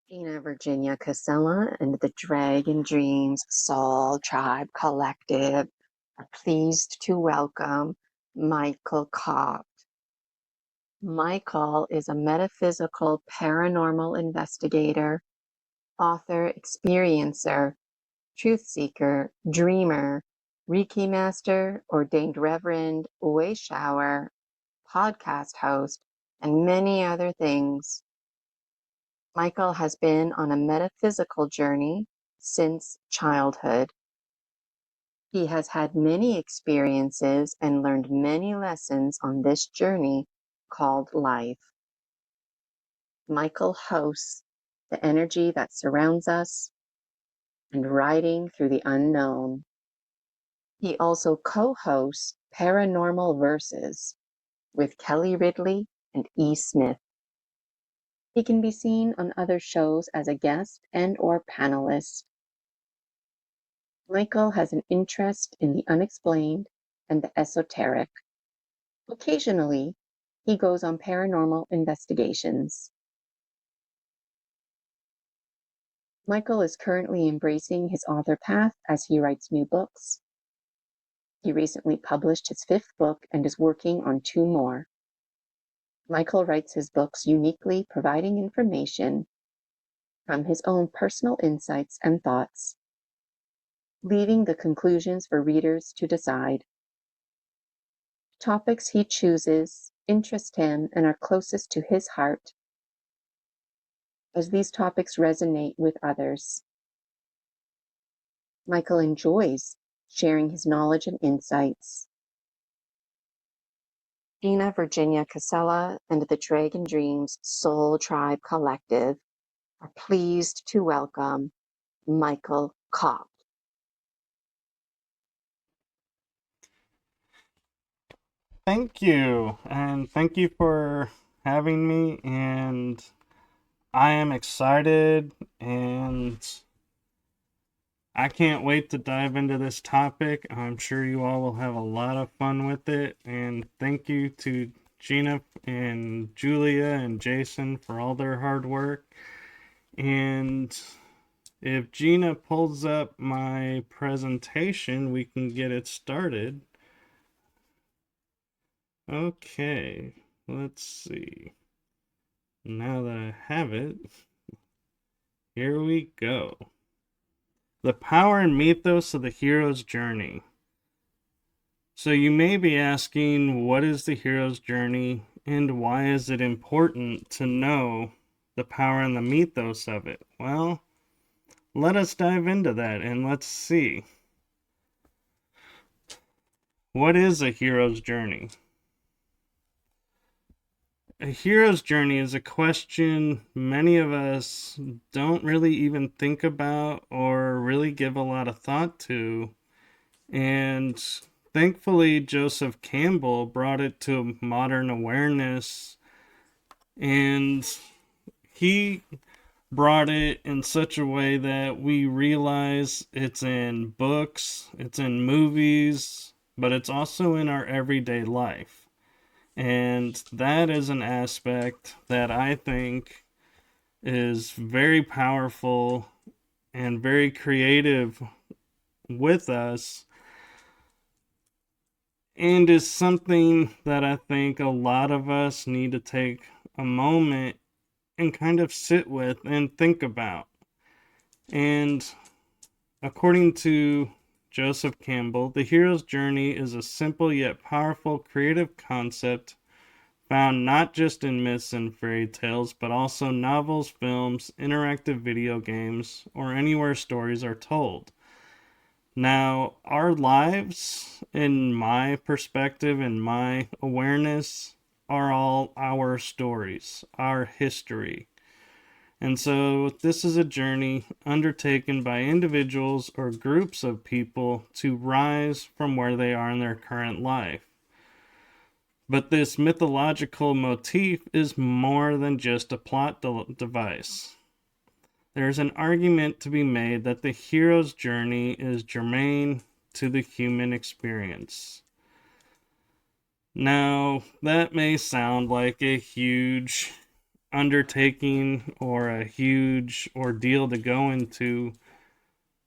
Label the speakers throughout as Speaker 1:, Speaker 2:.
Speaker 1: Virginia Casella and the Dragon Dreams Soul Tribe Collective are pleased to welcome Michael Kopf. Michael is a metaphysical paranormal investigator, author, experiencer, truth seeker, dreamer, Reiki master, ordained reverend, way shower, podcast host, and many other things. Michael has been on a metaphysical journey since childhood. He has had many experiences and learned many lessons on this journey called life. Michael hosts the energy that surrounds us and riding through the unknown. He also co-hosts Paranormal Verses with Kelly Ridley and E. Smith. He can be seen on other shows as a guest and/or panelist. Michael has an interest in the unexplained and the esoteric. Occasionally, he goes on paranormal investigations. Michael is currently embracing his author path as he writes new books. He recently published his 5th book and is working on 2 more. Michael writes his books uniquely, providing information from his own personal insights and thoughts, leaving the conclusions for readers to decide. Topics he chooses interest him and are closest to his heart, as these topics resonate with others. Michael enjoys sharing his knowledge and insights. Virginia Casella and the Dragon Dreams Soul Tribe Collective are pleased to welcome Michael Kopf.
Speaker 2: Thank you, and thank you for having me, and I am excited, and I can't wait to dive into this topic. I'm sure you all will have a lot of fun with it, and thank you to Gina and Julia and Jason for all their hard work. And if Gina pulls up my presentation, we can get it started. Okay, let's see. Now that I have it, here we go. The power and mythos of the hero's journey. So you may be asking, what is the hero's journey and why is it important to know the power and the mythos of it? Well, let us dive into that and let's see. What is a hero's journey? A hero's journey is a question many of us don't really even think about or really give a lot of thought to. And thankfully, Joseph Campbell brought it to modern awareness, and he brought it in such a way that we realize it's in books, it's in movies, but it's also in our everyday life. And that is an aspect that I think is very powerful and very creative with us, and is something that I think a lot of us need to take a moment and kind of sit with and think about. And according to Joseph Campbell, the hero's journey is a simple yet powerful creative concept found not just in myths and fairy tales, but also novels, films, interactive video games, or anywhere stories are told. Now, our lives, in my perspective and my awareness, are all our stories, our history. And so, this is a journey undertaken by individuals or groups of people to rise from where they are in their current life. But this mythological motif is more than just a plot device. There's an argument to be made that the hero's journey is germane to the human experience. Now, that may sound like a huge undertaking or a huge ordeal to go into.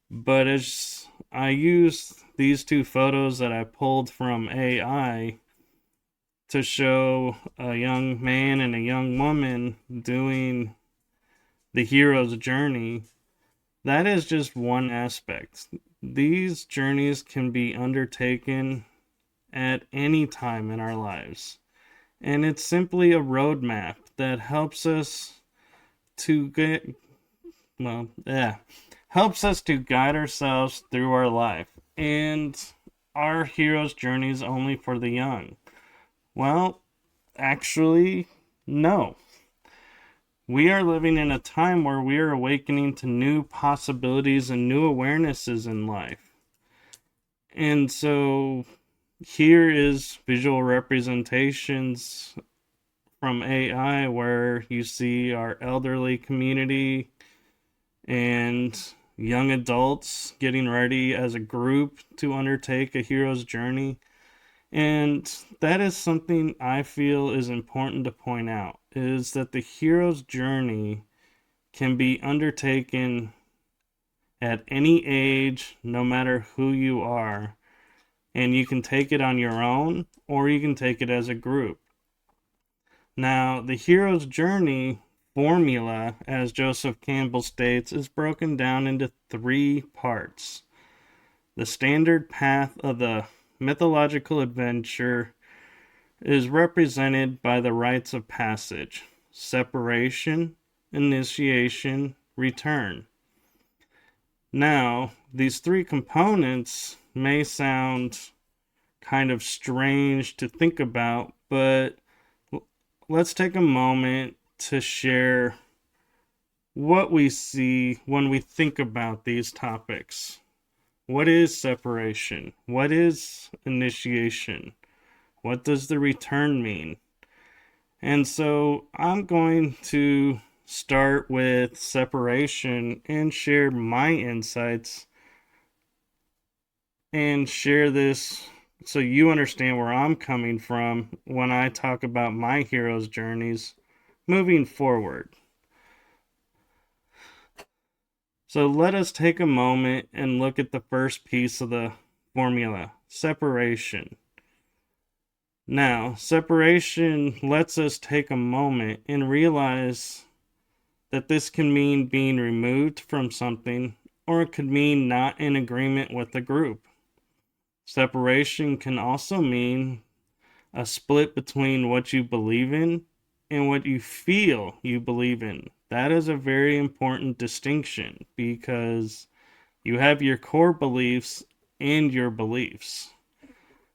Speaker 2: But as I use these two photos that I pulled from AI to show a young man and a young woman doing the hero's journey, that is just one aspect. These journeys can be undertaken at any time in our lives. And it's simply a roadmap that helps us to get, helps us to guide ourselves through our life. And our hero's journey is only for the young. Well, actually, no. We are living in a time where we are awakening to new possibilities and new awarenesses in life. And so here is visual representations from AI where you see our elderly community and young adults getting ready as a group to undertake a hero's journey. And that is something I feel is important to point out, is that the hero's journey can be undertaken at any age, no matter who you are. And you can take it on your own, or you can take it as a group. Now, the hero's journey formula, as Joseph Campbell states, is broken down into 3 parts. The standard path of the mythological adventure is represented by the rites of passage: separation, initiation, return. Now, these 3 components may sound kind of strange to think about, but let's take a moment to share what we see when we think about these topics. What is separation? What is initiation? What does the return mean? And so I'm going to start with separation and share my insights and share this so you understand where I'm coming from when I talk about my hero's journeys moving forward. So let us take a moment and look at the first piece of the formula: separation. Now, separation lets us take a moment and realize that this can mean being removed from something, or it could mean not in agreement with the group. Separation can also mean a split between what you believe in and what you feel you believe in. That is a very important distinction because you have your core beliefs and your beliefs.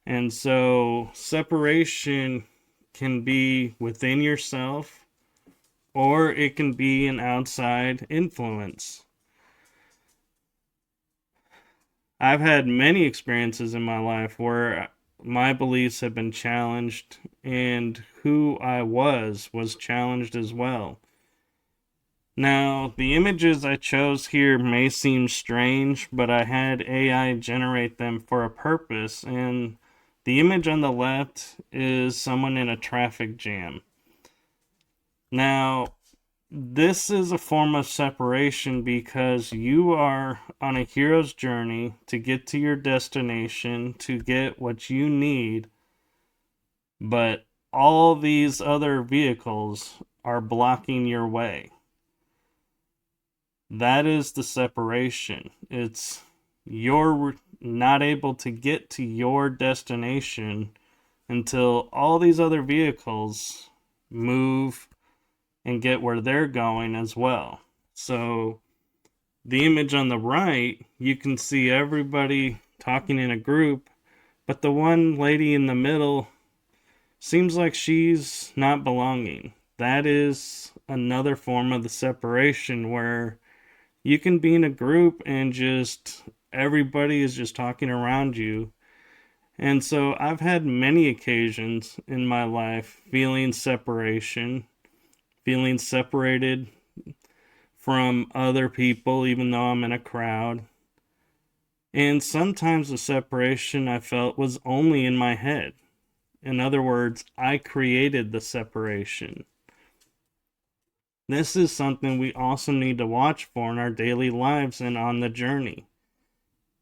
Speaker 2: And so separation can be within yourself, or it can be an outside influence. I've had many experiences in my life where my beliefs have been challenged and who I was challenged as well. Now, the images I chose here may seem strange, but I had AI generate them for a purpose, and the image on the left is someone in a traffic jam. Now, this is a form of separation because you are on a hero's journey to get to your destination, to get what you need, but all these other vehicles are blocking your way. That is the separation. It's you're not able to get to your destination until all these other vehicles move and get where they're going as well. So the image on the right, you can see everybody talking in a group, but the one lady in the middle seems like she's not belonging. That is another form of the separation where you can be in a group and just everybody is just talking around you. And so I've had many occasions in my life feeling separation, feeling separated from other people, even though I'm in a crowd. And sometimes the separation I felt was only in my head. In other words, I created the separation. This is something we also need to watch for in our daily lives and on the journey.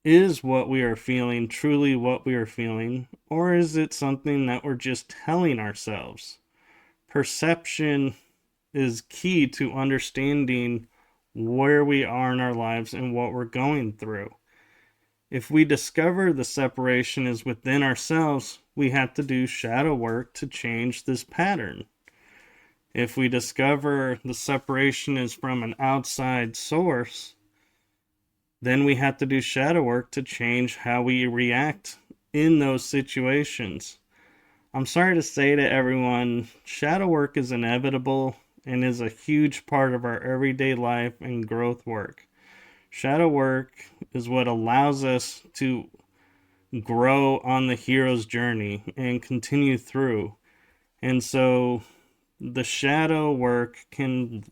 Speaker 2: Is what we are feeling truly what we are feeling, or is it something that we're just telling ourselves? Perception is key to understanding where we are in our lives and what we're going through. If we discover the separation is within ourselves, we have to do shadow work to change this pattern. If we discover the separation is from an outside source, then we have to do shadow work to change how we react in those situations. I'm sorry to say to everyone, shadow work is inevitable and is a huge part of our everyday life and growth work. Shadow work is what allows us to grow on the hero's journey and continue through. And so the shadow work can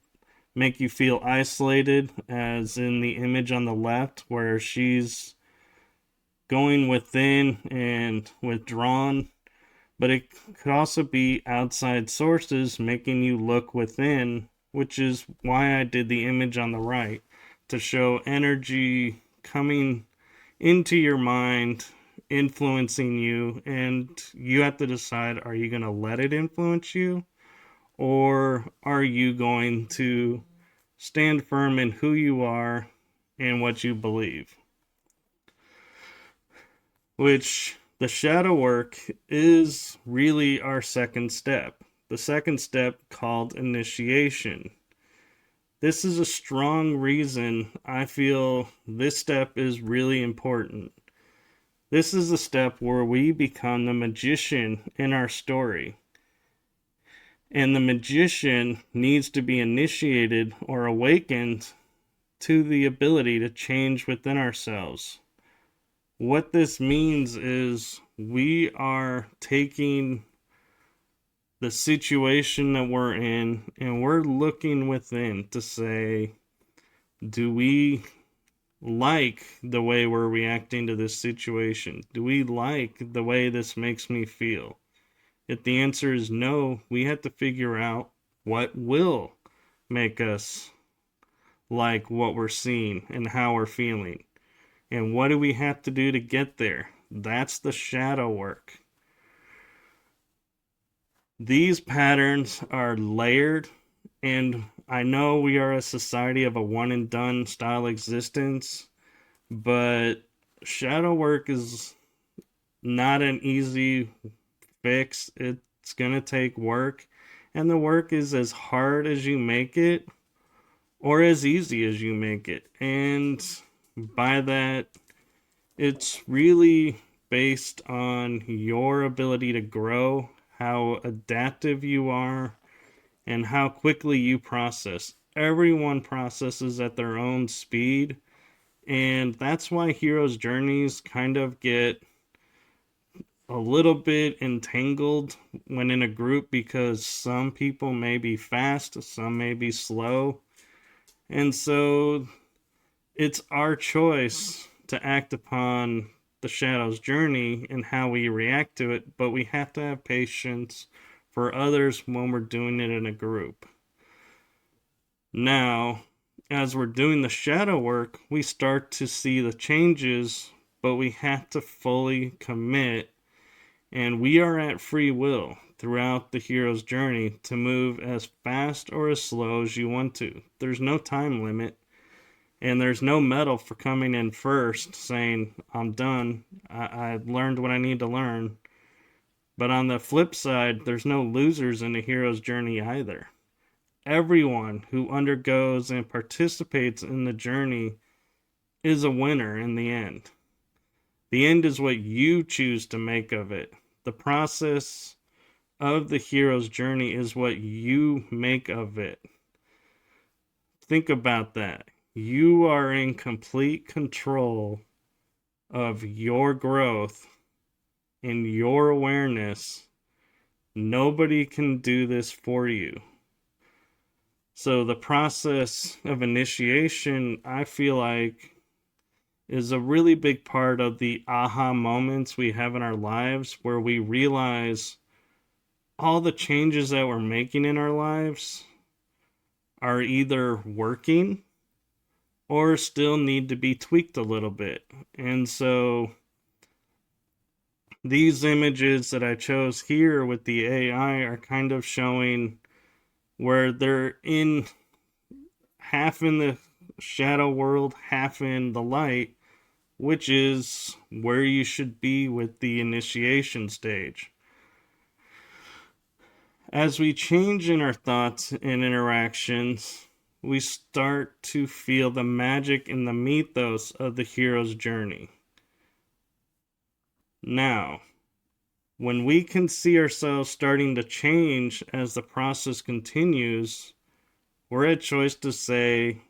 Speaker 2: make you feel isolated, as in the image on the left, where she's going within and withdrawn. But it could also be outside sources making you look within, which is why I did the image on the right, to show energy coming into your mind, influencing you, and you have to decide, are you going to let it influence you, or are you going to stand firm in who you are and what you believe? Which the shadow work is really our second step. The second step, called initiation. This is a strong reason I feel this step is really important. This is the step where we become the magician in our story. And the magician needs to be initiated or awakened to the ability to change within ourselves. What this means is we are taking the situation that we're in and we're looking within to say, do we like the way we're reacting to this situation? Do we like the way this makes me feel? If the answer is no, we have to figure out what will make us like what we're seeing and how we're feeling. And what do we have to do to get there? That's the shadow work. These patterns are layered, and I know we are a society of a one and done style existence, but shadow work is not an easy fix. It's going to take work, and the work is as hard as you make it or as easy as you make it. And by that, it's really based on your ability to grow, how adaptive you are, and how quickly you process. Everyone processes at their own speed, and that's why heroes' journeys kind of get a little bit entangled when in a group, because some people may be fast, some may be slow. And so it's our choice to act upon the shadow's journey and how we react to it, but we have to have patience for others when we're doing it in a group. Now, as we're doing the shadow work, we start to see the changes, but we have to fully commit, and we are at free will throughout the hero's journey to move as fast or as slow as you want to. There's no time limit. And there's no medal for coming in first saying, I'm done. I learned what I need to learn. But on the flip side, there's no losers in the hero's journey either. Everyone who undergoes and participates in the journey is a winner in the end. The end is what you choose to make of it. The process of the hero's journey is what you make of it. Think about that. You are in complete control of your growth and your awareness. Nobody can do this for you. So the process of initiation, I feel like, is a really big part of the aha moments we have in our lives, where we realize all the changes that we're making in our lives are either working or still need to be tweaked a little bit. And so these images that I chose here with the AI are kind of showing where they're in half in the shadow world, half in the light, which is where you should be with the initiation stage. As we change in our thoughts and interactions, we start to feel the magic and the mythos of the hero's journey. Now, when we can see ourselves starting to change as the process continues, we're at choice to say,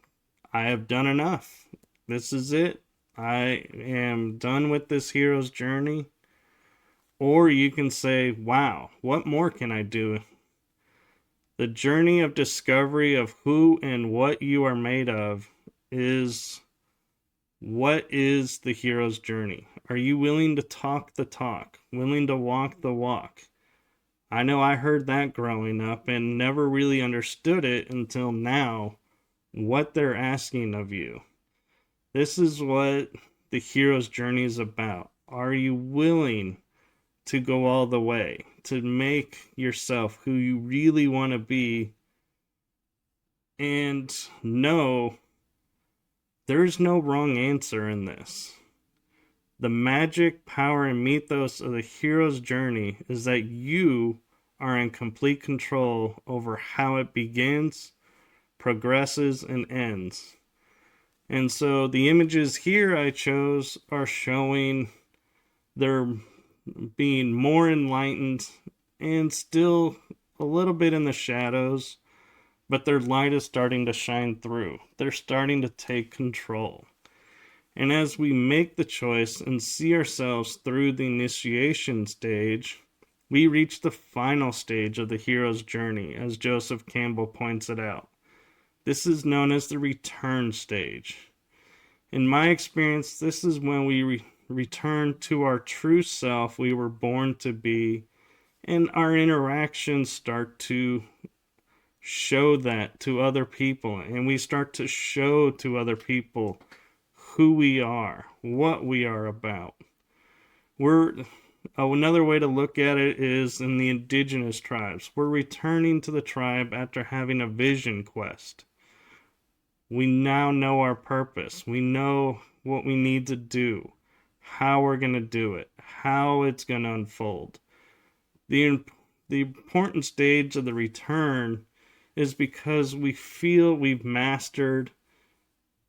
Speaker 2: I have done enough. This is it. I am done with this hero's journey. Or you can say, wow, what more can I do? The journey of discovery of who and what you are made of is what is the hero's journey. Are you willing to talk the talk? Willing to walk the walk? I know I heard that growing up and never really understood it until now, what they're asking of you. This is what the hero's journey is about. Are you willing to go all the way, to make yourself who you really want to be, and know there's no wrong answer in this. The magic, power, and mythos of the hero's journey is that you are in complete control over how it begins, progresses, and ends. And so the images here I chose are showing they're being more enlightened and still a little bit in the shadows, but their light is starting to shine through. They're starting to take control. And as we make the choice and see ourselves through the initiation stage, we reach the final stage of the hero's journey, as Joseph Campbell points it out. This is known as the return stage. In my experience, this is when we return to our true self we were born to be, and our interactions start to show that to other people, and we start to show to other people who we are, what we are about. Another way to look at it is in the indigenous tribes. We're returning to the tribe after having a vision quest. We now know our purpose. We know what we need to do, how we're going to do it, how it's going to unfold. The important stage of the return is because we feel we've mastered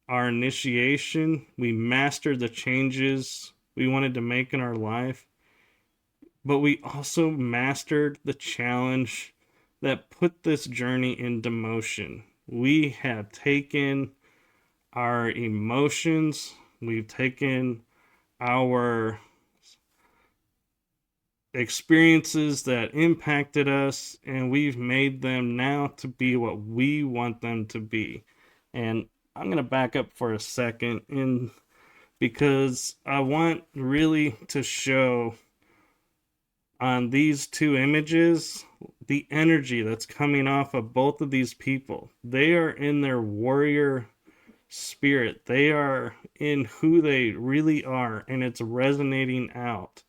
Speaker 2: our initiation, we mastered the changes we wanted to make in our life, but we also mastered the challenge that put this journey into motion. We have taken our emotions, we've taken our experiences that impacted us, and we've made them now to be what we want them to be. And I'm going to back up for a second because I want really to show on these two images the energy that's coming off of both of these people. They are in their warrior spirit. They are in who they really are, and it's resonating out.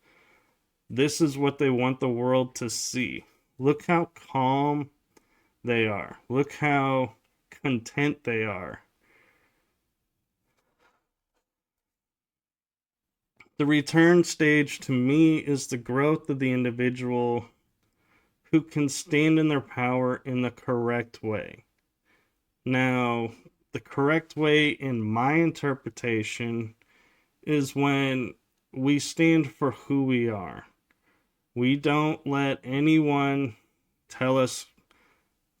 Speaker 2: This is what they want the world to see. Look how calm they are. Look how content they are. The return stage to me is the growth of the individual who can stand in their power in the correct way. Now, the correct way in my interpretation is when we stand for who we are. We don't let anyone tell us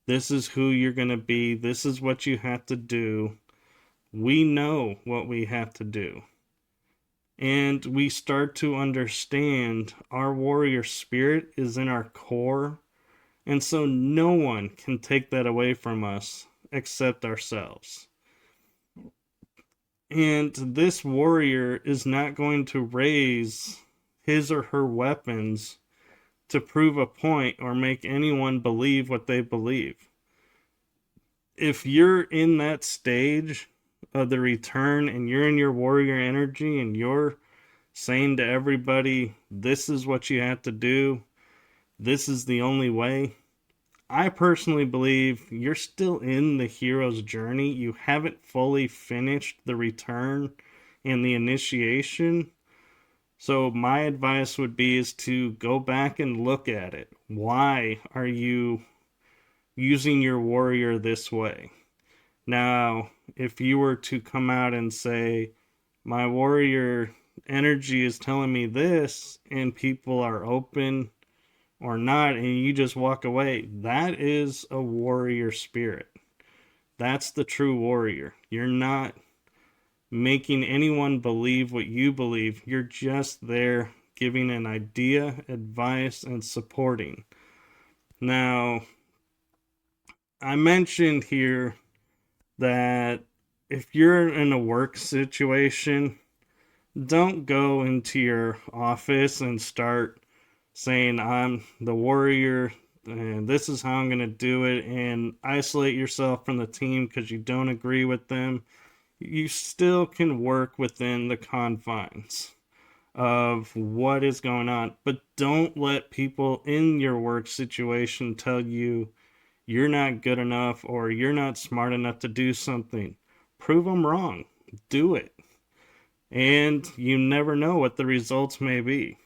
Speaker 2: this is who you're going to be, this is what you have to do. We know what we have to do. And we start to understand our warrior spirit is in our core. And so no one can take that away from us except ourselves. And this warrior is not going to raise his or her weapons to prove a point or make anyone believe what they believe. if you're in that stage of the return and you're in your warrior energy and you're saying to everybody, this is what you have to do, this is the only way, I personally believe you're still in the hero's journey. You haven't fully finished the return and the initiation. So my advice would be is to go back and look at it. Why are you using your warrior this way? Now, if you were to come out and say, my warrior energy is telling me this, and people are open or not, and you just walk away, that is a warrior spirit. That's the true warrior. You're not making anyone believe what you believe. You're just there giving an idea, advice, and supporting. Now, I mentioned here that if you're in a work situation, don't go into your office and start saying, I'm the warrior and this is how I'm going to do it, and isolate yourself from the team because you don't agree with them. You still can work within the confines of what is going on, but don't let people in your work situation tell you you're not good enough or you're not smart enough to do something. Prove them wrong. Do it. And you never know what the results may be.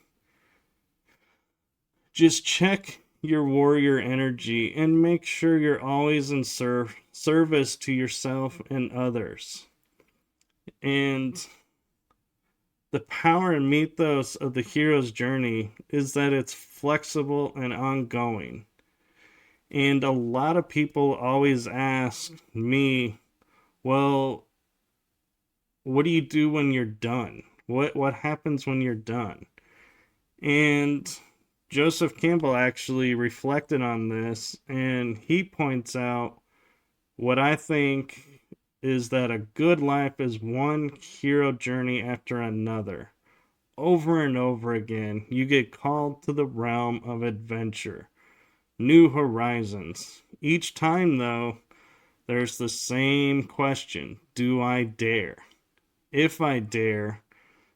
Speaker 2: Just check your warrior energy and make sure you're always in service to yourself and others. And the power and mythos of the hero's journey is that it's flexible and ongoing. And a lot of people always ask me, well, what do you do when you're done? What happens when you're done? And Joseph Campbell actually reflected on this, and he points out what I think is that a good life is one hero journey after another. Over and over again, you get called to the realm of adventure, new horizons. Each time, though, there's the same question: do I dare? If I dare,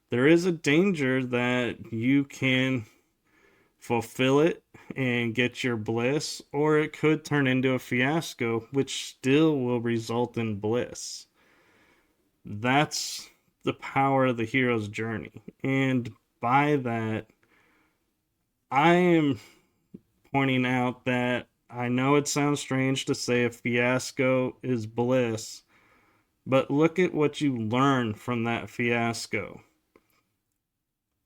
Speaker 2: there is a danger that you can fulfill it and get your bliss, or it could turn into a fiasco, which still will result in bliss. That's the power of the hero's journey. And by that, I am pointing out that I know it sounds strange to say a fiasco is bliss, but look at what you learn from that fiasco.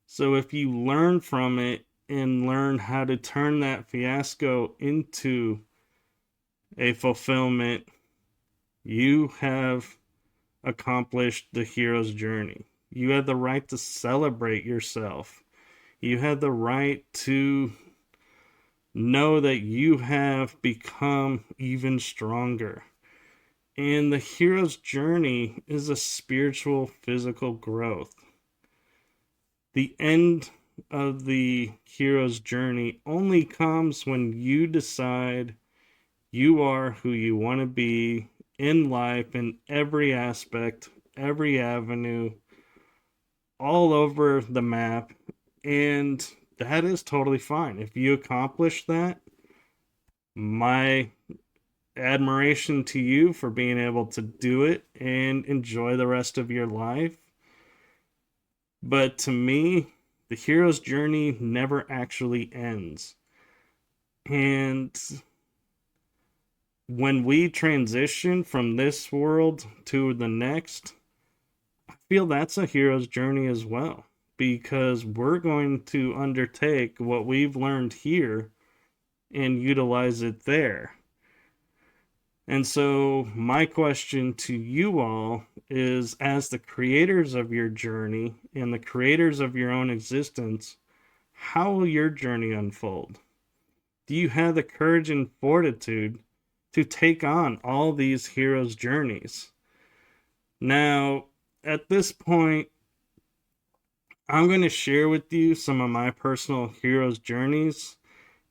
Speaker 2: So if you learn from it and learn how to turn that fiasco into a fulfillment, you have accomplished the hero's journey. You have the right to celebrate yourself. You have the right to know that you have become even stronger. And the hero's journey is a spiritual, physical growth. The end of the hero's journey only comes when you decide you are who you want to be in life, in every aspect, every avenue, all over the map. And that is totally fine. If you accomplish that, my admiration to you for being able to do it and enjoy the rest of your life. But to me, the hero's journey never actually ends. And when we transition from this world to the next, I feel that's a hero's journey as well, because we're going to undertake what we've learned here and utilize it there. And so, my question to you all is, as the creators of your journey and the creators of your own existence, how will your journey unfold? Do you have the courage and fortitude to take on all these heroes' journeys? Now, at this point, I'm going to share with you some of my personal heroes' journeys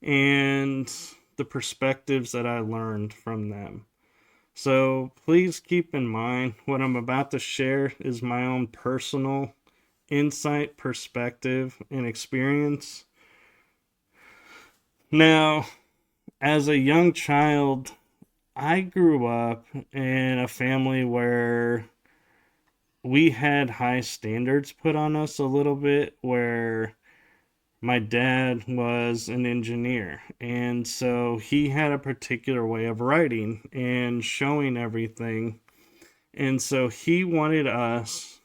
Speaker 2: and the perspectives that I learned from them. So please keep in mind what I'm about to share is my own personal insight, perspective, and experience. Now, as a young child, I grew up in a family where we had high standards put on us a little bit, where my dad was an engineer, and so he had a particular way of writing and showing everything. And so he wanted us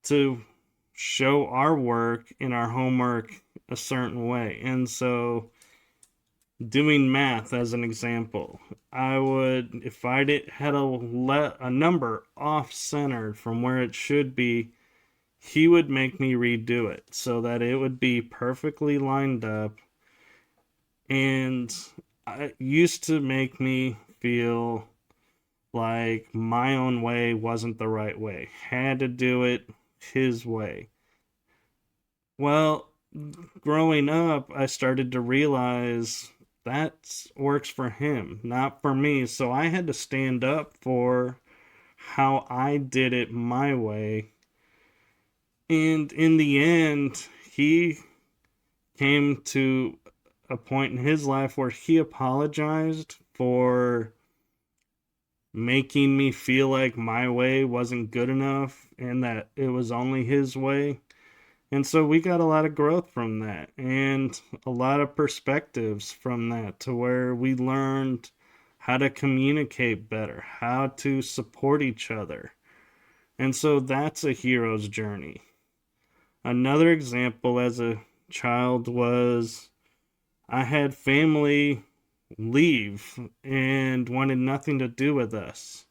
Speaker 2: to show our work and our homework a certain way. And so, doing math as an example, I would, if I did had a number off centered from where it should be, he would make me redo it so that it would be perfectly lined up. And it used to make me feel like my own way wasn't the right way. Had to do it his way. Well, growing up, I started to realize that works for him, not for me. So I had to stand up for how I did it my way. And in the end, he came to a point in his life where he apologized for making me feel like my way wasn't good enough and that it was only his way. And so we got a lot of growth from that and a lot of perspectives from that to where we learned how to communicate better, how to support each other. And so that's a hero's journey. Another example as a child was I had family leave and wanted nothing to do with us,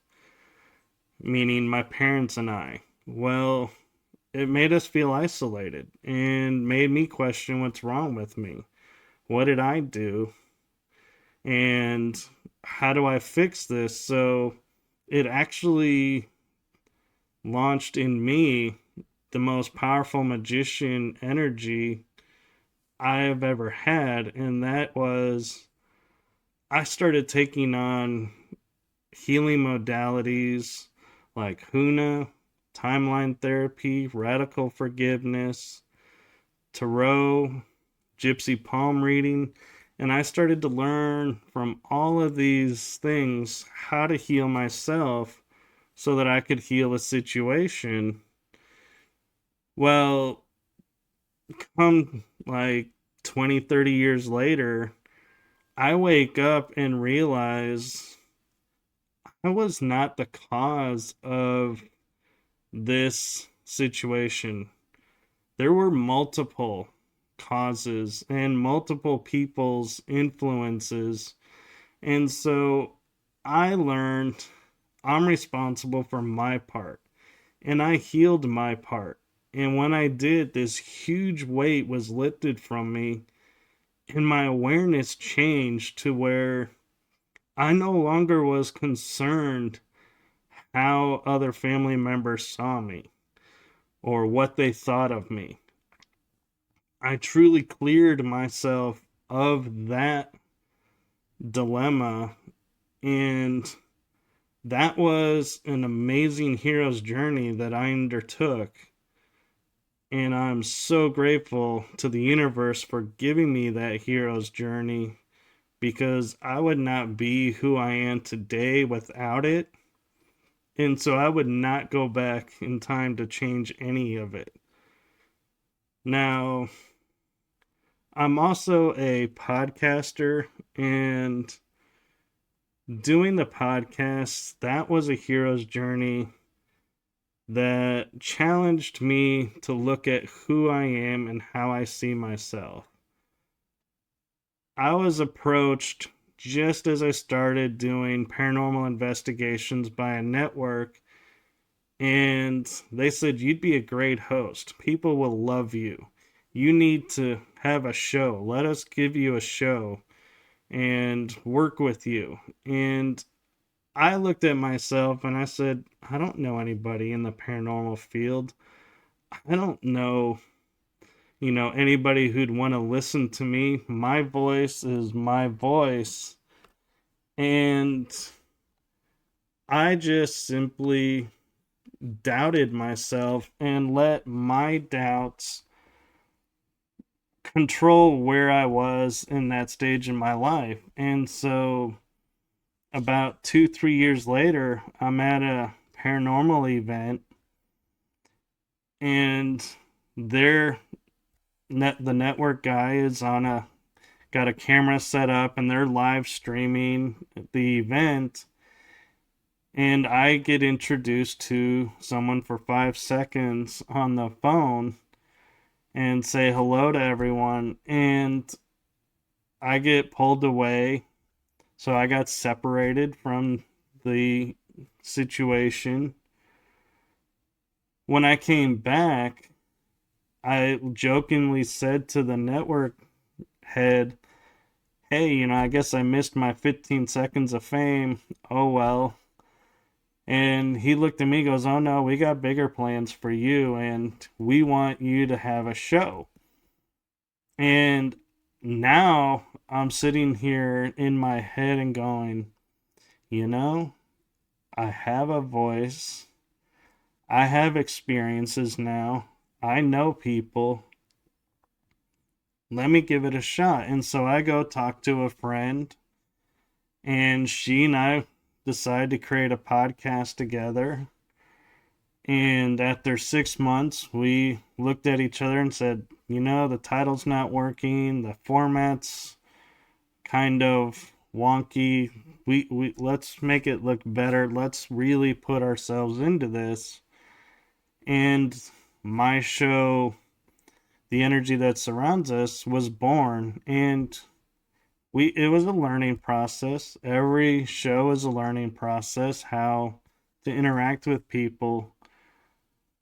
Speaker 2: meaning my parents and I. Well, it made us feel isolated and made me question what's wrong with me. What did I do? And how do I fix this? So it actually launched in me the most powerful magician energy I have ever had. And that was I started taking on healing modalities like Huna, timeline therapy, radical forgiveness, tarot, gypsy palm reading, and I started to learn from all of these things how to heal myself so that I could heal a situation. Well, come like 20, 30 years later, I wake up and realize I was not the cause of this situation. There were multiple causes and multiple people's influences. And so I learned I'm responsible for my part. And I healed my part. And when I did, this huge weight was lifted from me. And my awareness changed to where I no longer was concerned how other family members saw me or what they thought of me. I truly cleared myself of that dilemma, and that was an amazing hero's journey that I undertook. And I'm so grateful to the universe for giving me that hero's journey because I would not be who I am today without it. And so I would not go back in time to change any of it. Now, I'm also a podcaster, and doing the podcast, that was a hero's journey that challenged me to look at who I am and how I see myself. I was approached just as I started doing paranormal investigations by a network, and they said, "You'd be a great host. People will love you. You need to have a show. Let us give you a show and work with you." And I looked at myself and I said, I don't know anybody in the paranormal field. I don't know, anybody who'd want to listen to me. My voice is my voice. And I just simply doubted myself and let my doubts control where I was in that stage in my life. And so about 2, 3 years later, I'm at a paranormal event, and they're the network guy is on a got a camera set up, and they're live streaming the event, and I get introduced to someone for 5 seconds on the phone and say hello to everyone, and I get pulled away. So I got separated from the situation. When I came back, I jokingly said to the network head, "Hey, I guess I missed my 15 seconds of fame. Oh well." And he looked at me and goes, "Oh no, we got bigger plans for you, and we want you to have a show." And now I'm sitting here in my head and going, you know, I have a voice. I have experiences now. I know people. Let me give it a shot. And so I go talk to a friend, and she and I decide to create a podcast together. And after 6 months, we looked at each other and said, the title's not working, the format's kind of wonky. We let's make it look better. Let's really put ourselves into this. And my show, The Energy That Surrounds Us, was born, and it was a learning process. Every show is a learning process, how to interact with people.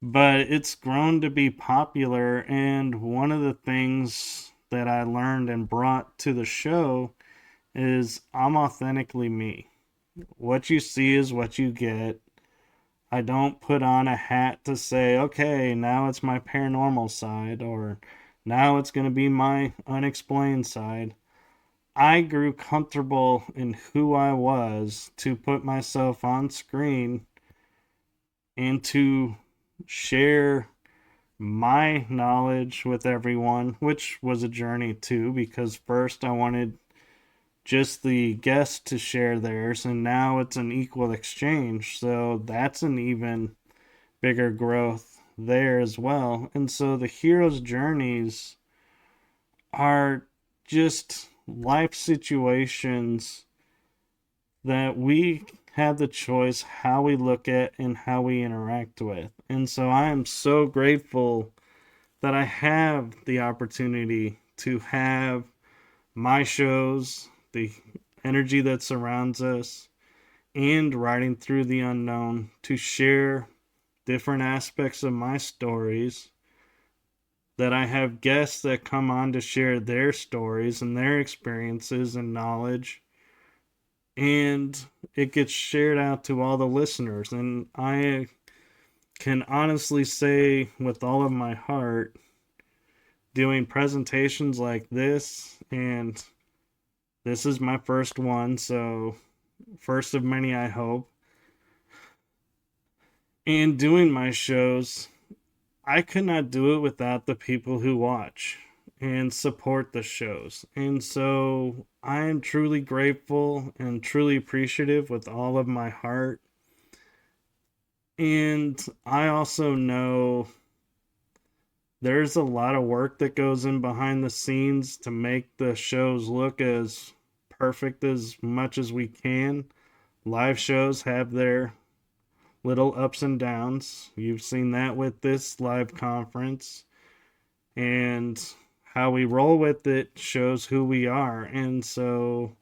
Speaker 2: But it's grown to be popular, and one of the things that I learned and brought to the show is I'm authentically me. What you see is what you get. I don't put on a hat to say, okay, now it's my paranormal side, or now it's going to be my unexplained side. I grew comfortable in who I was to put myself on screen and to share my knowledge with everyone, which was a journey too, because first I wanted just the guests to share theirs, and now it's an equal exchange. So that's an even bigger growth there as well. And so the hero's journeys are just life situations that we have the choice how we look at and how we interact with. And so I am so grateful that I have the opportunity to have my shows, the energy that surrounds us, and riding through the unknown to share different aspects of my stories. That I have guests that come on to share their stories and their experiences and knowledge, and it gets shared out to all the listeners. And I can honestly say, with all of my heart, doing presentations like this, and this is my first one, so first of many, I hope. And doing my shows, I could not do it without the people who watch and support the shows. And so I am truly grateful and truly appreciative with all of my heart. And I also know there's a lot of work that goes in behind the scenes to make the shows look as perfect as much as we can. Live shows have their little ups and downs. You've seen that with this live conference. And how we roll with it shows who we are. And so,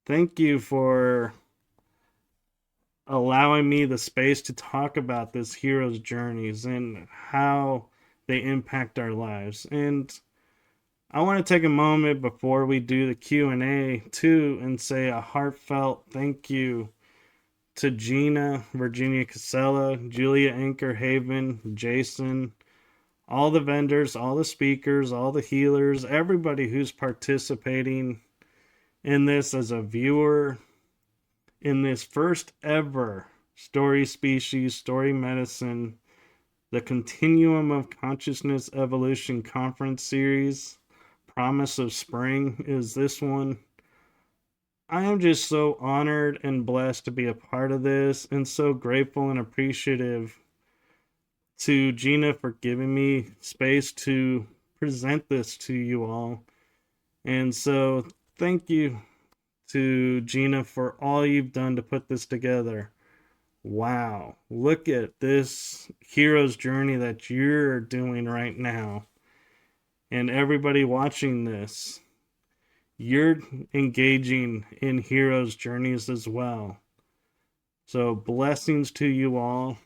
Speaker 2: thank you for allowing me the space to talk about this hero's journeys and how they impact our lives. And I want to take a moment before we do the Q&A too and say a heartfelt thank you to Gina, Virginia Casella, Julia Anchorhaven, Jason, all the vendors, all the speakers, all the healers, everybody who's participating in this as a viewer in this first ever Story Species, Story Medicine, the Continuum of Consciousness Evolution Conference Series. Promise of Spring is this one. I am just so honored and blessed to be a part of this, and so grateful and appreciative to Gina for giving me space to present this to you all. And so, thank you to Gina for all you've done to put this together. Wow, look at this hero's journey that you're doing right now. And everybody watching this, you're engaging in heroes' journeys as well. So, blessings to you all.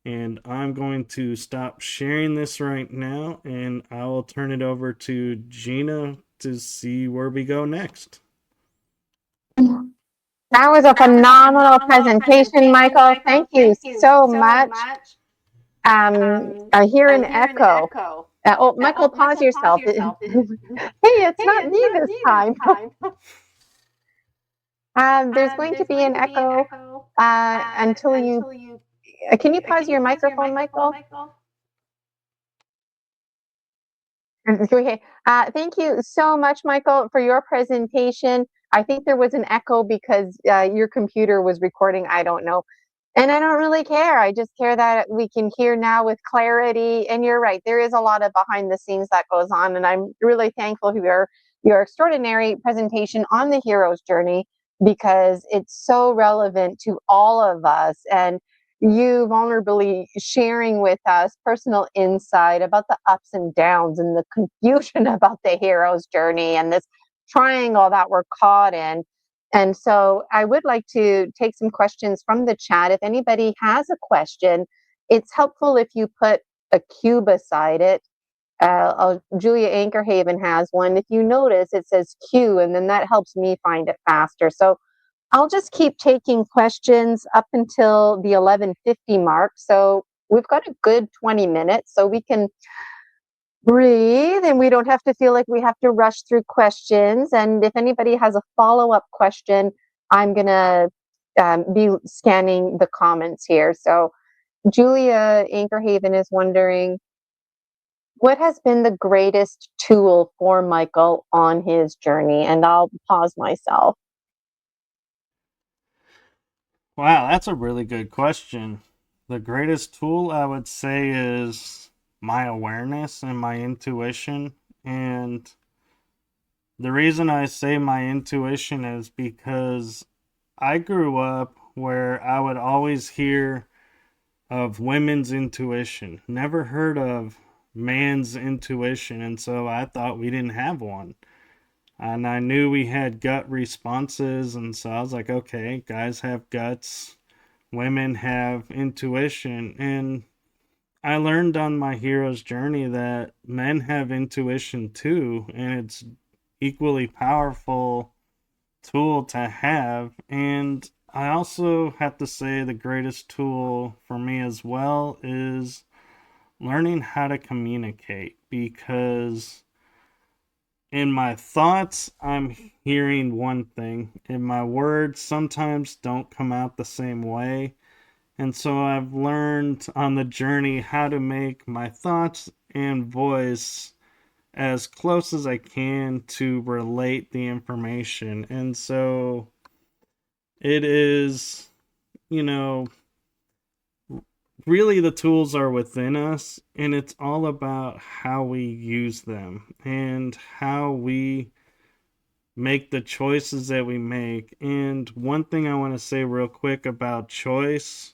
Speaker 2: And I'm going to stop sharing this right now, and I will turn it over to Gina to see where we go next.
Speaker 1: That was a phenomenal presentation, Michael. Thank you so much. I hear an echo. Michael, pause yourself. Hey, it's not me this time. There's going to be an echo until you. Can you pause your microphone, Michael? Okay. Thank you so much, Michael, for your presentation. I think there was an echo because your computer was recording. I don't know. And I don't really care. I just care that we can hear now with clarity. And you're right. There is a lot of behind the scenes that goes on. And I'm really thankful for your extraordinary presentation on the hero's journey because it's so relevant to all of us. And you vulnerably sharing with us personal insight about the ups and downs and the confusion about the hero's journey and this triangle that we're caught in. And so I would like to take some questions from the chat. If anybody has a question, it's helpful if you put a Q beside it. Julia Ankerhaven has one. If you notice, it says Q, and then that helps me find it faster. So I'll just keep taking questions up until the 11:50 mark. So we've got a good 20 minutes, so we can breathe and we don't have to feel like we have to rush through questions. And if anybody has a follow-up question, I'm going to be scanning the comments here. So Julia Ankerhaven is wondering, what has been the greatest tool for Michael on his journey? And I'll pause myself.
Speaker 2: Wow, that's a really good question. The greatest tool I would say is my awareness and my intuition. And the reason I say my intuition is because I grew up where I would always hear of women's intuition, never heard of man's intuition. And so I thought we didn't have one. And I knew we had gut responses. And so I was like, okay, guys have guts, women have intuition. And I learned on my hero's journey that men have intuition too, and it's equally powerful tool to have. And I also have to say the greatest tool for me as well is learning how to communicate, because in my thoughts I'm hearing one thing and my words sometimes don't come out the same way. And so I've learned on the journey how to make my thoughts and voice as close as I can to relate the information. And so it is, you know, really the tools are within us, and it's all about how we use them and how we make the choices that we make. And one thing I want to say real quick about choice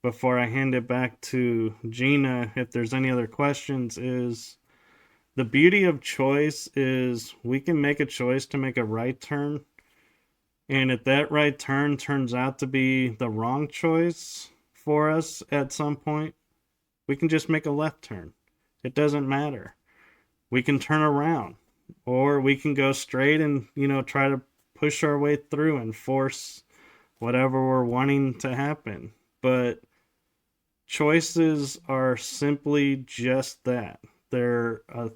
Speaker 2: before I hand it back to Gina, if there's any other questions, is the beauty of choice is we can make a choice to make a right turn. And if that right turn turns out to be the wrong choice for us at some point, we can just make a left turn. It doesn't matter. We can turn around, or we can go straight and, try to push our way through and force whatever we're wanting to happen. But choices are simply just that. They're a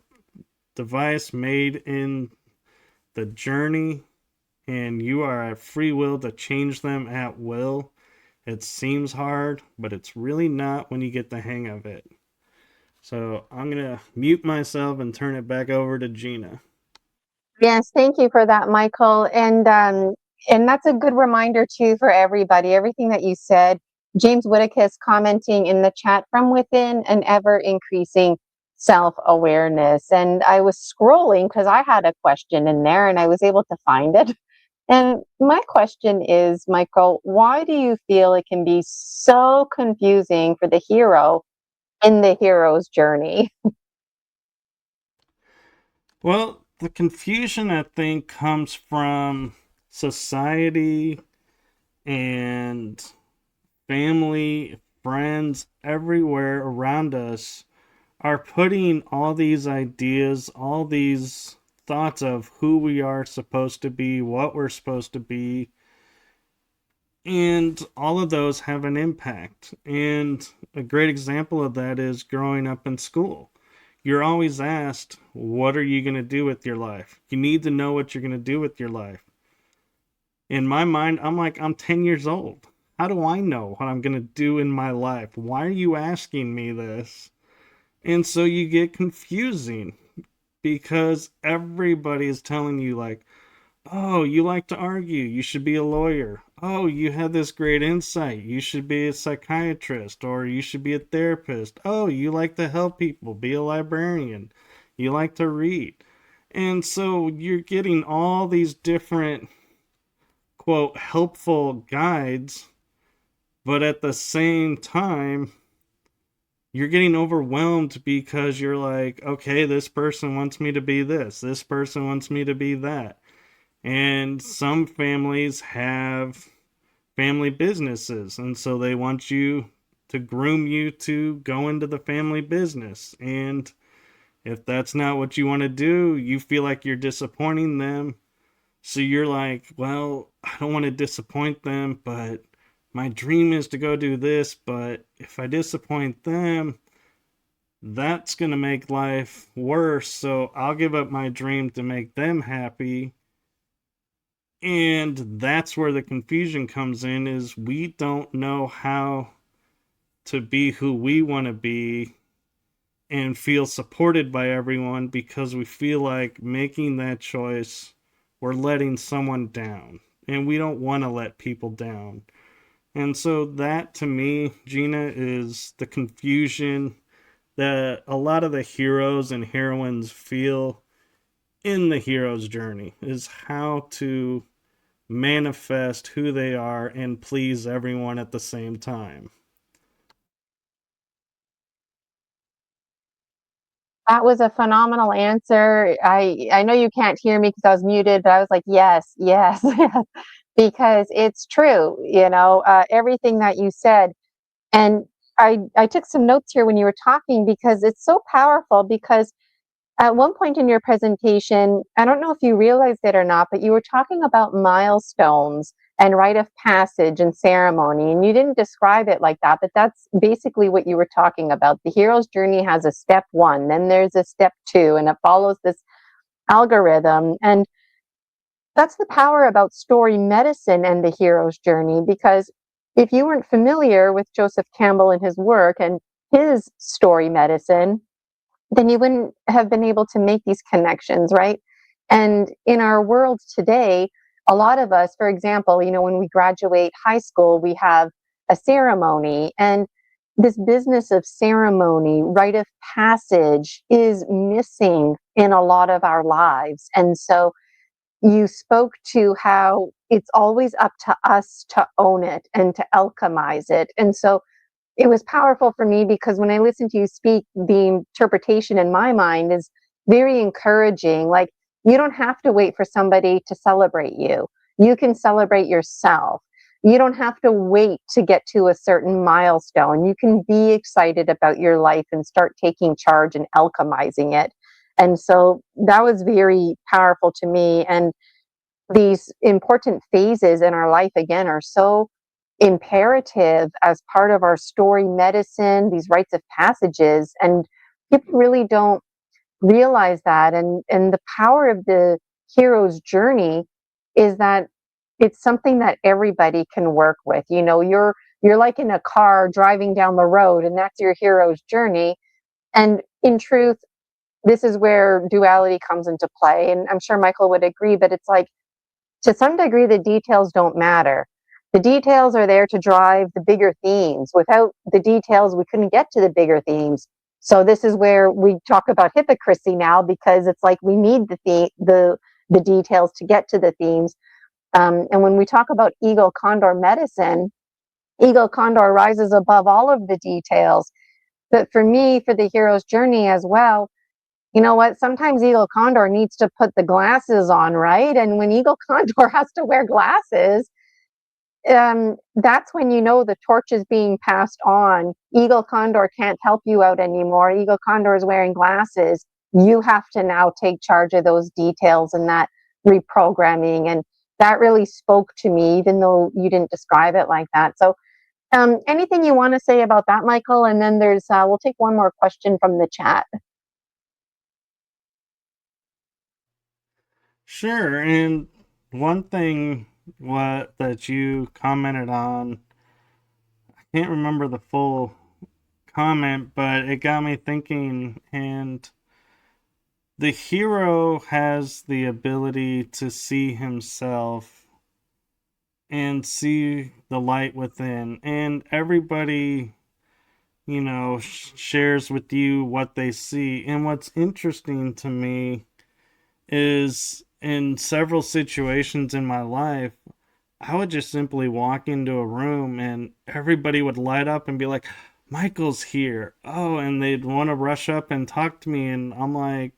Speaker 2: device made in the journey and you are at free will to change them at will. It seems hard, but it's really not when you get the hang of it. So I'm going to mute myself and turn it back over to Gina.
Speaker 1: Yes, thank you for that, Michael. And that's a good reminder too for everybody. Everything that you said. James Whitakus commenting in the chat, from within an ever increasing self-awareness. And I was scrolling because I had a question in there and I was able to find it. And my question is, Michael, why do you feel it can be so confusing for the hero in the hero's journey?
Speaker 2: Well, the confusion, I think, comes from society and family, friends, everywhere around us are putting all these ideas, all these thoughts of who we are supposed to be, what we're supposed to be, and all of those have an impact. And a great example of that is growing up in school. You're always asked, what are you going to do with your life? You need to know what you're going to do with your life. In my mind, I'm like, I'm 10 years old. How do I know what I'm going to do in my life? Why are you asking me this? And so you get confusing because everybody is telling you, like, oh, you like to argue. You should be a lawyer. Oh, you have this great insight. You should be a psychiatrist or you should be a therapist. Oh, you like to help people. Be a librarian. You like to read. And so you're getting all these different, quote, helpful guides, but at the same time, you're getting overwhelmed because you're like, okay, this person wants me to be this person wants me to be that. And some families have family businesses, and so they want you to groom you to go into the family business. And if that's not what you want to do, you feel like you're disappointing them. So you're like, well, I don't want to disappoint them, but my dream is to go do this. But if I disappoint them, that's going to make life worse. So I'll give up my dream to make them happy. And that's where the confusion comes in, is we don't know how to be who we want to be and feel supported by everyone, because we feel like making that choice, we're letting someone down. And we don't want to let people down. And so that, to me, Gina, is the confusion that a lot of the heroes and heroines feel in the hero's journey, is how to manifest who they are and please everyone at the same time.
Speaker 1: That was a phenomenal answer. I know you can't hear me because I was muted, but I was like, yes, yes, yes, because it's true. Everything that you said, and I took some notes here when you were talking because it's so powerful. Because at one point in your presentation, I don't know if you realized it or not, but you were talking about milestones and rite of passage and ceremony. And you didn't describe it like that, but that's basically what you were talking about. The hero's journey has a step one, then there's a step two, and it follows this algorithm. And that's the power about story medicine and the hero's journey. Because if you weren't familiar with Joseph Campbell and his work and his story medicine, then you wouldn't have been able to make these connections, right? And in our world today, a lot of us, for example, when we graduate high school, we have a ceremony, and this business of ceremony, rite of passage, is missing in a lot of our lives. And so you spoke to how it's always up to us to own it and to alchemize it. And so it was powerful for me because when I listen to you speak, the interpretation in my mind is very encouraging. Like, you don't have to wait for somebody to celebrate you. You can celebrate yourself. You don't have to wait to get to a certain milestone. You can be excited about your life and start taking charge and alchemizing it. And so that was very powerful to me. And these important phases in our life, again, are so imperative as part of our story medicine, these rites of passages. And people really don't realize that. And the power of the hero's journey is that it's something that everybody can work with. You know, you're like in a car driving down the road, and that's your hero's journey. And in truth, this is where duality comes into play. And I'm sure Michael would agree, but it's like, to some degree, the details don't matter. The details are there to drive the bigger themes. Without the details, we couldn't get to the bigger themes. So this is where we talk about hypocrisy now, because it's like we need the details to get to the themes. And when we talk about ego condor medicine, ego condor rises above all of the details. But for me, for the hero's journey as well, you know what? Sometimes Eagle Condor needs to put the glasses on, right? And when Eagle Condor has to wear glasses, that's when you know the torch is being passed on. Eagle Condor can't help you out anymore. Eagle Condor is wearing glasses. You have to now take charge of those details and that reprogramming. And that really spoke to me, even though you didn't describe it like that. So, anything you want to say about that, Michael? And then we'll take one more question from the chat.
Speaker 2: Sure. And one thing what that you commented on, I can't remember the full comment, but it got me thinking. And the hero has the ability to see himself and see the light within. And everybody, shares with you what they see. And what's interesting to me is in several situations in my life, I would just simply walk into a room and everybody would light up and be like, Michael's here. Oh, and they'd want to rush up and talk to me. And I'm like,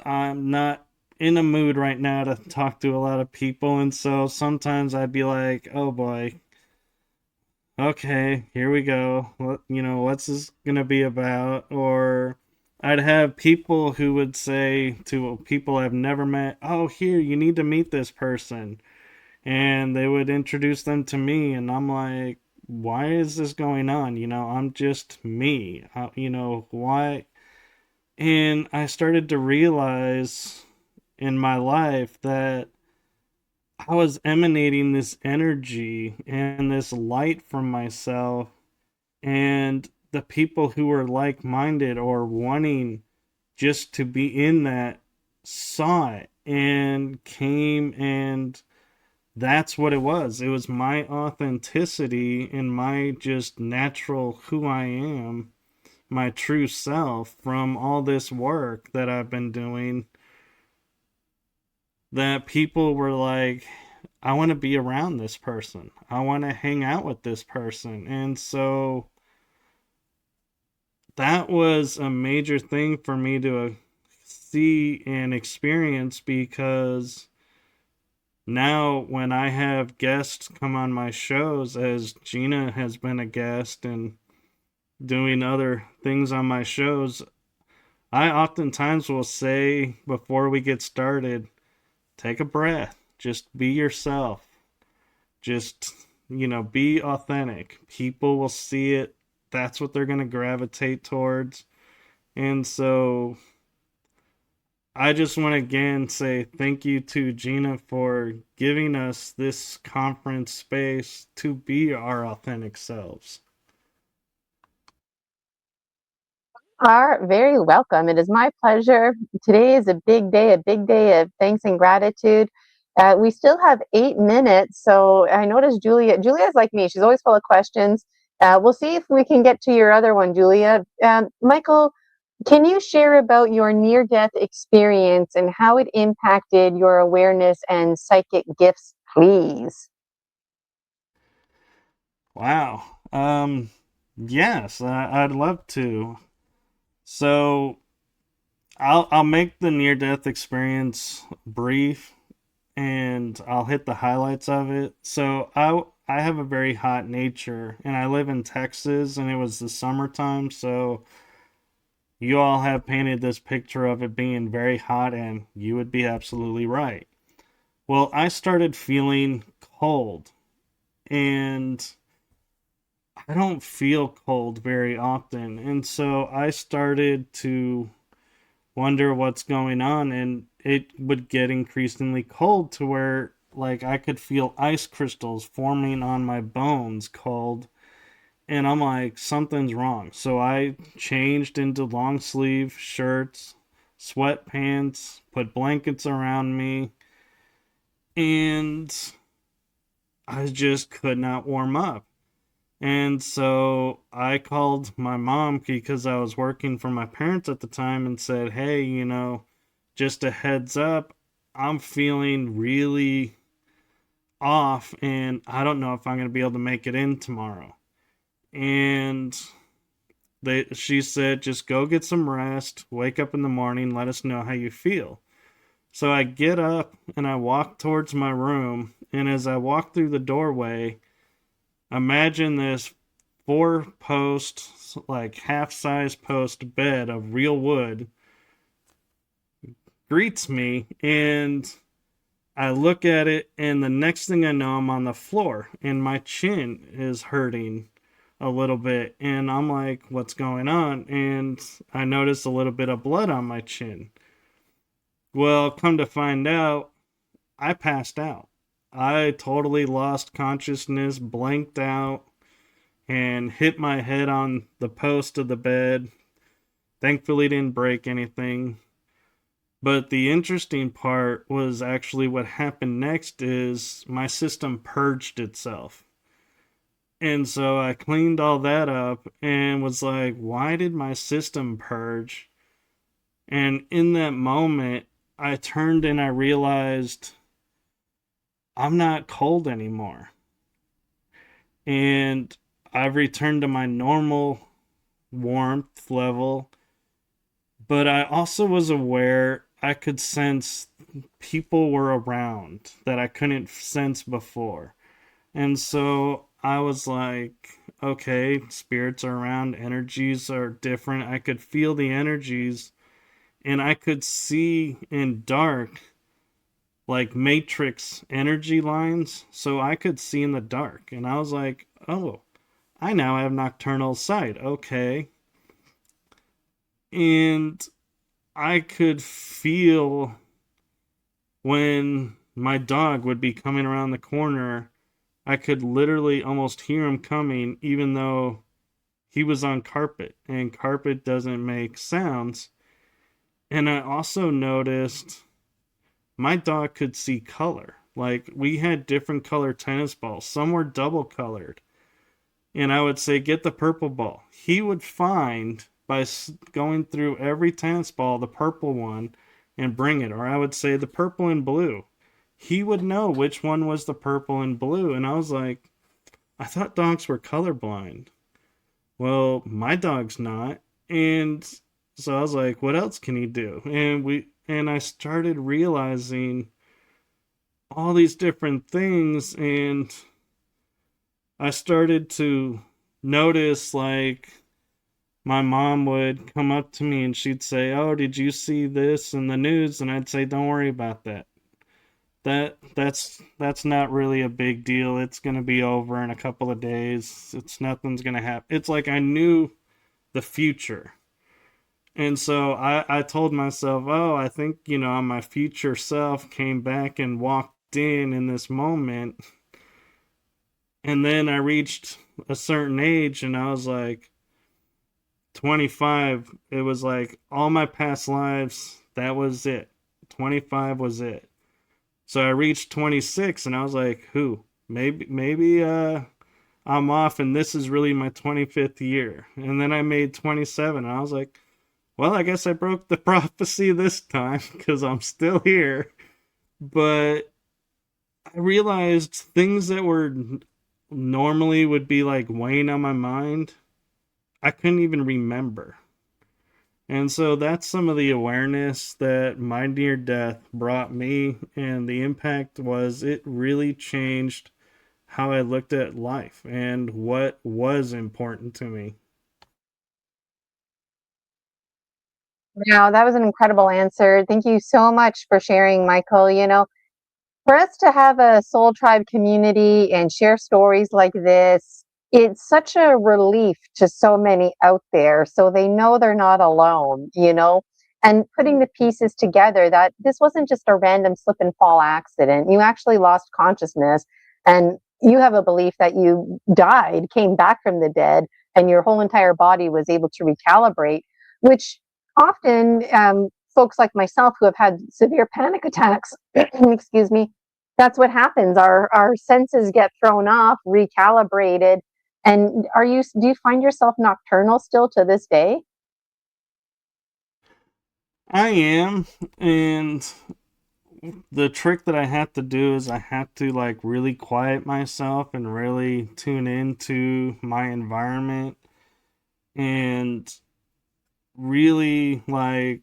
Speaker 2: I'm not in a mood right now to talk to a lot of people. And so sometimes I'd be like, oh boy, okay, here we go. What's this gonna be about? Or I'd have people who would say to people I've never met, oh, here, you need to meet this person. And they would introduce them to me, and I'm like, why is this going on? I'm just me. Why? And I started to realize in my life that I was emanating this energy and this light from myself, and the people who were like minded or wanting just to be in that saw it and came, and that's what it was. It was my authenticity and my just natural who I am, my true self from all this work that I've been doing, that people were like, I want to be around this person. I want to hang out with this person. And so that was a major thing for me to see and experience, because now when I have guests come on my shows, as Gina has been a guest and doing other things on my shows, I oftentimes will say before we get started, take a breath, just be yourself, just, be authentic. People will see it. That's what they're going to gravitate towards. And so I just want to again say thank you to Gina for giving us this conference space to be our authentic selves.
Speaker 1: Are very welcome. It is my pleasure. Today is a big day of thanks and gratitude. We still have 8 minutes, so I noticed Julia's like me. She's always full of questions. We'll see if we can get to your other one, Julia. Michael, can you share about your near-death experience and how it impacted your awareness and psychic gifts, please?
Speaker 2: Wow. Yes, I'd love to. So I'll make the near death experience brief, and I'll hit the highlights of it. So I have a very hot nature, and I live in Texas, and it was the summertime, so you all have painted this picture of it being very hot, and you would be absolutely right. Well, I started feeling cold, and I don't feel cold very often. And so I started to wonder what's going on. And it would get increasingly cold to where, like, I could feel ice crystals forming on my bones cold. And I'm like, something's wrong. So I changed into long sleeve shirts, sweatpants, put blankets around me, and I just could not warm up. And so I called my mom because I was working for my parents at the time and said, hey, just a heads up, I'm feeling really off and I don't know if I'm going to be able to make it in tomorrow. And she said, just go get some rest, wake up in the morning, let us know how you feel. So I get up and I walk towards my room. And as I walk through the doorway, imagine this 4-post, like half size post bed of real wood greets me. And I look at it, and the next thing I know, I'm on the floor and my chin is hurting a little bit. And I'm like, what's going on? And I notice a little bit of blood on my chin. Well, come to find out, I passed out. I totally lost consciousness, blanked out, and hit my head on the post of the bed. Thankfully, didn't break anything. But the interesting part was actually what happened next is my system purged itself. And so I cleaned all that up and was like, why did my system purge? And in that moment, I turned and I realized I'm not cold anymore. And I've returned to my normal warmth level. But I also was aware I could sense people were around that I couldn't sense before. And so I was like, okay, spirits are around, energies are different. I could feel the energies and I could see in dark like matrix energy lines. So I could see in the dark. And I was like, oh, I now have nocturnal sight. Okay. And I could feel when my dog would be coming around the corner. I could literally almost hear him coming, even though he was on carpet, and carpet doesn't make sounds. And I also noticed my dog could see color. Like, we had different color tennis balls, some were double colored. And I would say, get the purple ball. He would find by going through every tennis ball the purple one and bring it. Or I would say the purple and blue. He would know which one was the purple and blue. And I was like, I thought dogs were colorblind. Well, my dog's not. And so I was like, what else can he do? And I started realizing all these different things, and I started to notice, like, my mom would come up to me and she'd say, "Oh, did you see this in the news?" And I'd say, "Don't worry about that. That's not really a big deal. It's going to be over in a couple of days. Nothing's going to happen." It's like I knew the future. And so I told myself, "Oh, I think, my future self came back and walked in this moment." And then I reached a certain age and I was like, 25, it was like all my past lives, that was it. 25 was it. So I reached 26 and I was like, who? Maybe I'm off and this is really my 25th year. And then I made 27 and I was like, well, I guess I broke the prophecy this time because I'm still here. But I realized things that were normally would be like weighing on my mind, I couldn't even remember. And so that's some of the awareness that my near death brought me. And the impact was it really changed how I looked at life and what was important to me.
Speaker 1: Wow, that was an incredible answer. Thank you so much for sharing, Michael. For us to have a soul tribe community and share stories like this, it's such a relief to so many out there. So they know they're not alone. and putting the pieces together that this wasn't just a random slip and fall accident. You actually lost consciousness, and you have a belief that you died, came back from the dead, and your whole entire body was able to recalibrate, which often folks like myself who have had severe panic attacks, excuse me, that's what happens. Our senses get thrown off, recalibrated. And do you find yourself nocturnal still to this day?
Speaker 2: I am, and the trick that I have to do is I have to like really quiet myself and really tune into my environment and really like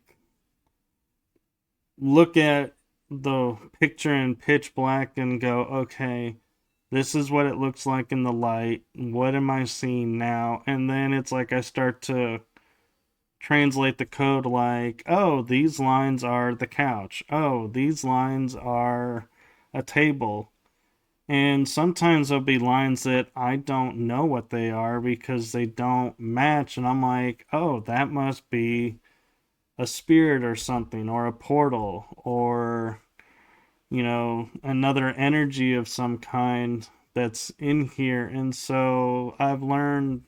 Speaker 2: look at the picture in pitch black and go, okay, this is what it looks like in the light. What am I seeing now? And then it's like I start to translate the code like, oh, these lines are the couch. Oh, these lines are a table. And sometimes there'll be lines that I don't know what they are because they don't match. And I'm like, oh, that must be a spirit or something, or a portal, or, another energy of some kind that's in here. And so I've learned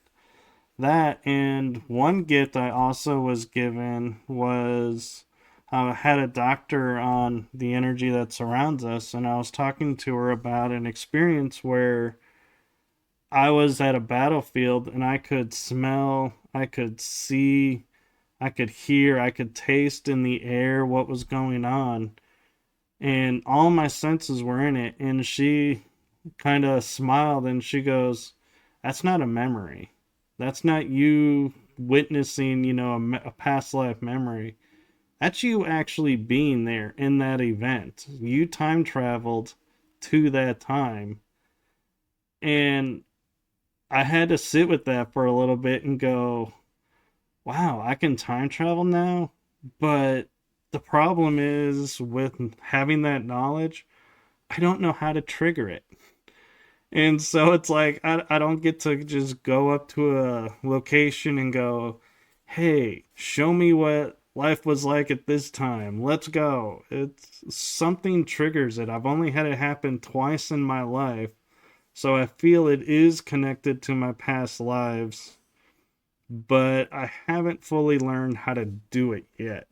Speaker 2: that. And one gift I also was given was I had a doctor on the energy that surrounds us, and I was talking to her about an experience where I was at a battlefield and I could smell, I could see, I could hear, I could taste in the air what was going on. And all my senses were in it. And she kind of smiled and she goes, that's not a memory. That's not you witnessing, a past life memory. That's you actually being there in that event. You time traveled to that time. And I had to sit with that for a little bit and go, wow, I can time travel now? But the problem is with having that knowledge, I don't know how to trigger it. And so it's like I don't get to just go up to a location and go, hey, show me what life was like at this time. Let's go. It's something triggers it. I've only had it happen twice in my life. So I feel it is connected to my past lives, but I haven't fully learned how to do it yet.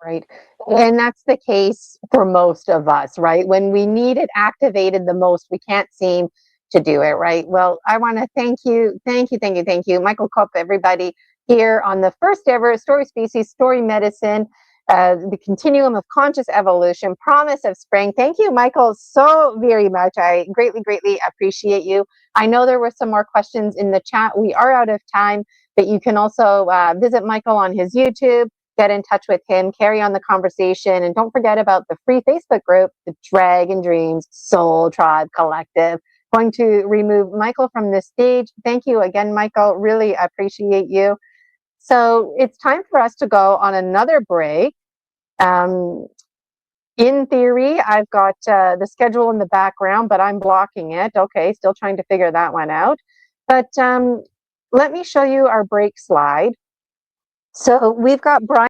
Speaker 1: Right. And that's the case for most of us, right? When we need it activated the most, we can't seem to do it, right? Well, I want to thank you, Michael Kopf, everybody here on the first ever Story Species, Story Medicine, the continuum of conscious evolution, promise of spring. Thank you, Michael, so very much. I greatly, greatly appreciate you. I know there were some more questions in the chat. We are out of time, but you can also visit Michael on his YouTube, get in touch with him, carry on the conversation, and don't forget about the free Facebook group, the Dragon Dreams Soul Tribe Collective. Going to remove Michael from this stage. Thank you again, Michael. Really appreciate you. So it's time for us to go on another break. In theory, I've got the schedule in the background, but I'm blocking it. Okay, still trying to figure that one out. But let me show you our break slide. So we've got Brian